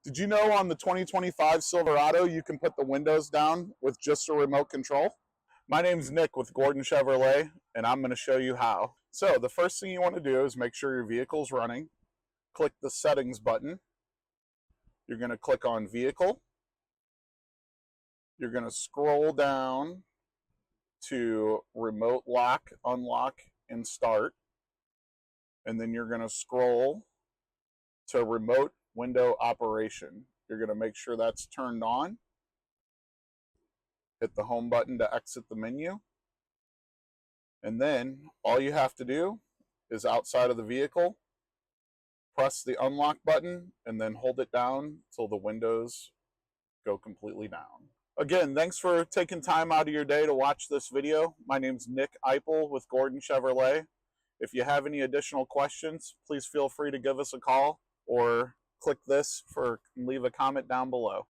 Did you know on the 2025 Silverado you can put the windows down with just a remote control? My name's Nick with Gordon Chevrolet, and I'm going to show you how. So the first thing you want to do is make sure your vehicle's running. Click the settings button. You're going to click on vehicle. You're going to scroll down to remote lock, unlock, and start. And then you're going to scroll to remote window operation. You're going to make sure that's turned on. Hit the home button to exit the menu. And then all you have to do is outside of the vehicle, press the unlock button and then hold it down till the windows go completely down. Again, thanks for taking time out of your day to watch this video. My name's Nick Eipel with Gordon Chevrolet. If you have any additional questions, please feel free to give us a call or click this and leave a comment down below.